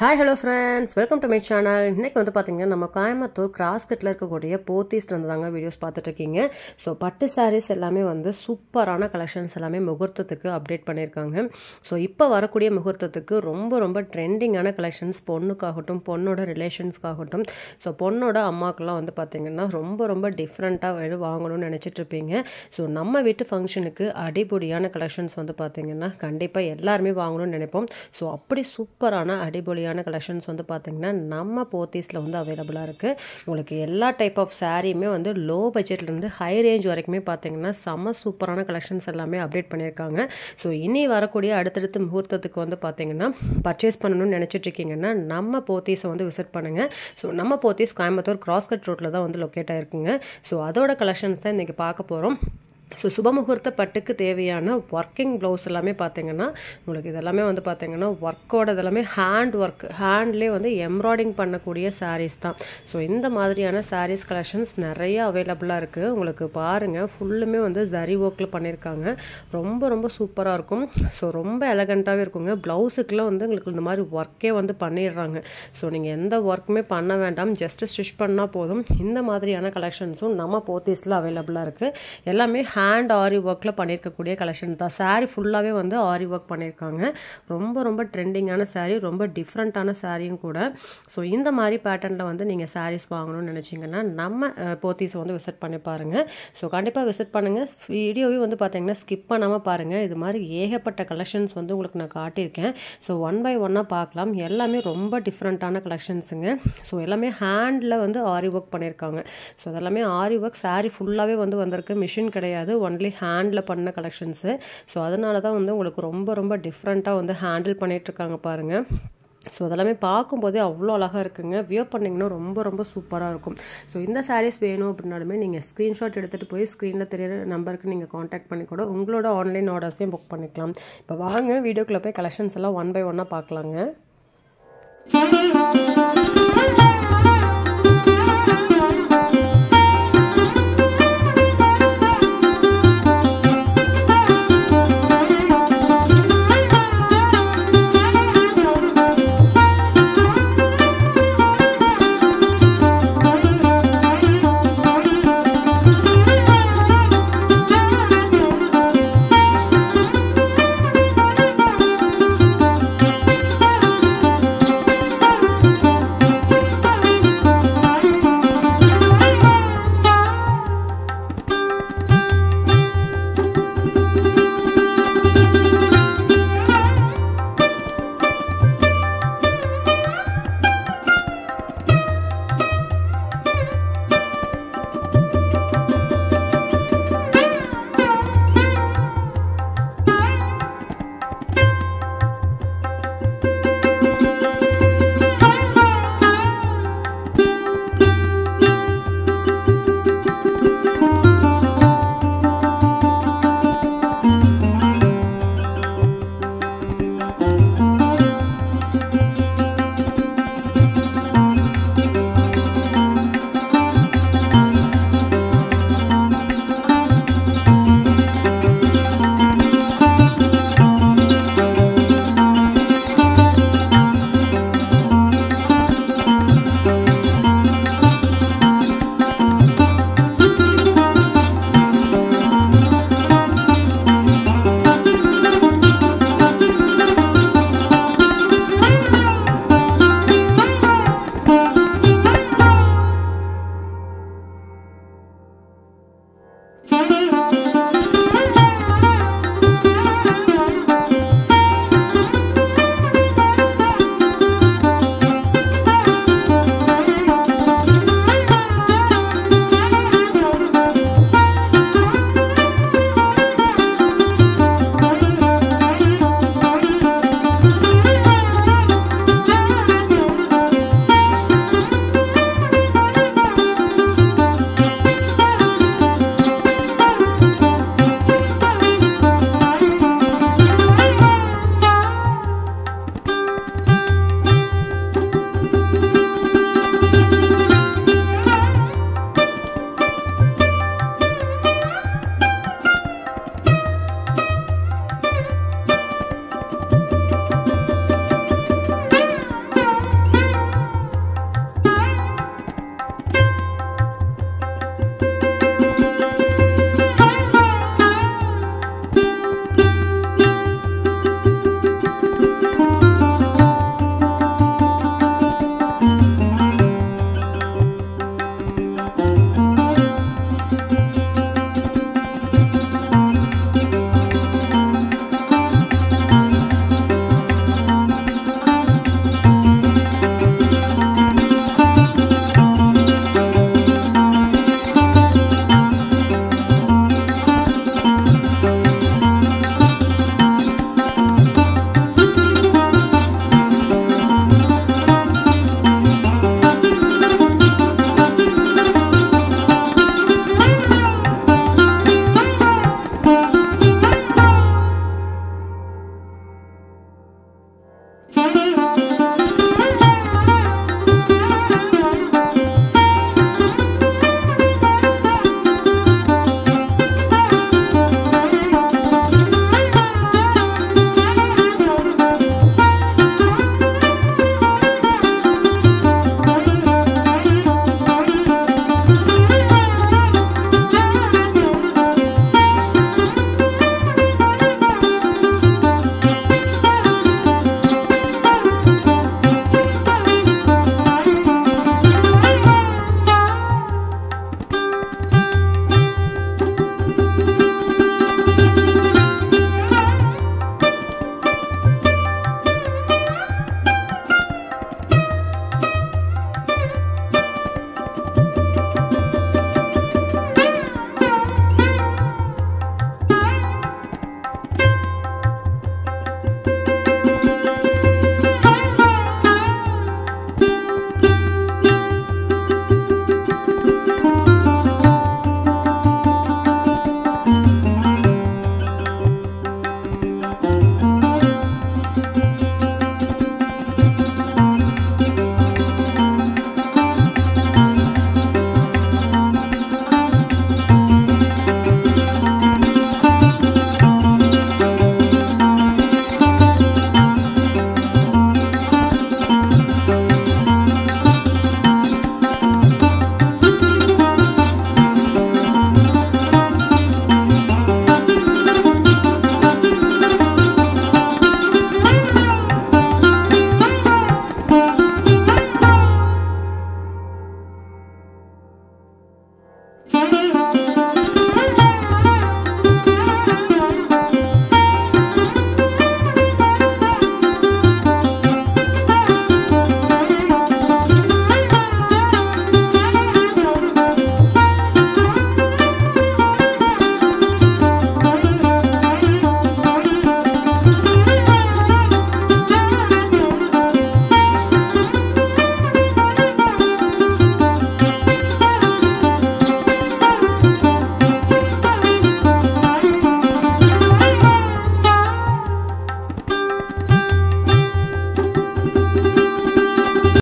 Hi, hello friends. Welcome to my channel. இன்னைக்கு வந்து பாத்தீங்கன்னா நம்ம கோயம்புத்தூர் கிராஸ்கட்ல இருக்கக்கூடிய போத்தீஸ்ல இருந்தாங்க வீடியோஸ் பார்த்துட்டு இருக்கீங்க. சோ பட்டு sarees எல்லாமே வந்து சூப்பரான கலெக்ஷன்ஸ் எல்லாமே முகூர்த்தத்துக்கு அப்டேட் பண்ணிருக்காங்க. சோ இப்போ வரக்கூடிய முகூர்த்தத்துக்கு ரொம்ப ட்ரெண்டிங்கான கலெக்ஷன்ஸ் பொண்ணுக்காகட்டும் பொண்ணோட ரிலேஷன்ஸ்க்காகட்டும் சோ பொண்ணோட அம்மாக்கெல்லாம் வந்து பாத்தீங்கன்னா ரொம்ப டிஃபரண்டா வாங்கணும்னு நினைச்சிட்டு இருப்பீங்க. சோ நம்ம வீட்டு ஃபங்க்ஷனுக்கு அடிபொடியான கலெக்ஷன்ஸ் வந்து பாத்தீங்கன்னா கண்டிப்பா எல்லாரும் வாங்கணும்னு நினைப்போம். சோ அப்படி சூப்பரான அடிபொடி கலெக்ஷன்ஸ் வந்து பாத்தீங்கன்னா நம்ம போத்தீஸ்ல வந்து அவைலபிளா இருக்கு. உங்களுக்கு எல்லா டைப் ஆஃப் சாரியுமே வந்து லோ பட்ஜெட்ல இருந்து ஹை ரேஞ்ச் வரைக்குமே பாத்தீங்கன்னா செம சூப்பரான கலெக்ஷன்ஸ் எல்லாமே அப்டேட் பண்ணிருக்காங்க. சோ இனி வரக்கூடிய அடுத்தடுத்த முகூர்த்தத்துக்கு வந்து பாத்தீங்கன்னா பர்ச்சேஸ் பண்ணணும்னு நினைச்சிட்டு இருக்கீங்கன்னா நம்ம போத்தீஸை வந்து விசிட் பண்ணுங்க. சோ நம்ம போத்தீஸ் கோயம்புத்தூர் கிராஸ்கட் ரோட்ல தான் வந்து லொகேட் ஆயிருக்குங்க. சோ அதோட கலெக்ஷன்ஸ் தான் இன்னைக்கு பார்க்க போறோம். ஸோ சுபமுகூர்த்த பட்டுக்கு தேவையான ஒர்க்கிங் ப்ளவுஸ் எல்லாமே பார்த்தீங்கன்னா உங்களுக்கு இதெல்லாமே வந்து பார்த்தீங்கன்னா ஒர்க்கோட இதெல்லாமே ஹேண்ட் ஒர்க் ஹேண்ட்லேயே வந்து எம்ப்ராய்டிங் பண்ணக்கூடிய சாரீஸ் தான். ஸோ இந்த மாதிரியான சாரீஸ் கலெக்ஷன்ஸ் நிறைய அவைலபிளாக இருக்குது. உங்களுக்கு பாருங்கள் ஃபுல்லுமே வந்து ஜரி ஒர்க்கில் பண்ணியிருக்காங்க. ரொம்ப சூப்பராக இருக்கும். ஸோ ரொம்ப எலகண்ட்டாகவே இருக்குங்க. ப்ளவுஸுக்குலாம் வந்து உங்களுக்கு இந்த மாதிரி ஒர்க்கே வந்து பண்ணிடுறாங்க. ஸோ நீங்கள் எந்த ஒர்க்குமே பண்ண வேண்டாம், ஜஸ்ட் ஸ்டிச் பண்ணால் போதும். இந்த மாதிரியான கலெக்ஷன்ஸும் நம்ம போத்தீஸில் அவைலபிளாக இருக்குது. எல்லாமே ஹேண்ட் ஆரி ஒர்க்கில் பண்ணியிருக்கக்கூடிய கலெக்ஷன் தான். சாரீ ஃபுல்லாகவே வந்து ஆரி ஒர்க் பண்ணியிருக்காங்க. ரொம்ப ட்ரெண்டிங்கான சாரீ, ரொம்ப டிஃப்ரெண்ட்டான சாரியும் கூட. ஸோ இந்த மாதிரி பேட்டர்னில் வந்து நீங்கள் சாரீஸ் வாங்கணும்னு நினச்சிங்கன்னா நம்ம போத்தீஸை வந்து விசிட் பண்ணி பாருங்கள். ஸோ கண்டிப்பாக விசிட் பண்ணுங்கள். வீடியோவே வந்து பார்த்தீங்கன்னா ஸ்கிப் பண்ணாமல் பாருங்கள். இது மாதிரி ஏகப்பட்ட கலெக்ஷன்ஸ் வந்து உங்களுக்கு நான் காட்டியிருக்கேன். ஸோ ஒன் பை ஒன்னாக பார்க்கலாம். எல்லாமே ரொம்ப டிஃப்ரெண்ட்டான கலெக்ஷன்ஸுங்க. ஸோ எல்லாமே ஹேண்டில் வந்து ஆரி ஒர்க் பண்ணியிருக்காங்க. ஸோ அதெல்லாமே ஆரி ஒர்க் சாரீ ஃபுல்லாகவே வந்து வந்திருக்கு. மிஷின் கிடையாது, ஒன்லி ஹேண்டில் பண்ண கலெக்ஷன்ஸு. ஸோ அதனால தான் வந்து உங்களுக்கு ரொம்ப டிஃப்ரெண்ட்டாக வந்து ஹேண்டில் பண்ணிகிட்ருக்காங்க பாருங்கள். ஸோ அதெல்லாமே பார்க்கும்போதே அவ்வளோ அழகாக இருக்குங்க. வியர் பண்ணிங்கன்னா ரொம்ப சூப்பராக இருக்கும். ஸோ இந்த சாரீஸ் வேணும் அப்படின்னாலுமே நீங்கள் ஸ்க்ரீன்ஷாட் எடுத்துகிட்டு போய் ஸ்க்ரீனில் தெரியிற நம்பருக்கு நீங்கள் காண்டாக்ட் பண்ணி கூட உங்களோட ஆன்லைன் ஆர்டர்ஸையும் புக் பண்ணிக்கலாம். இப்போ வாங்க வீடியோக்குள்ளே போய் கலெக்ஷன்ஸ் எல்லாம் ஒன் பை ஒன்னாக பார்க்கலாங்க.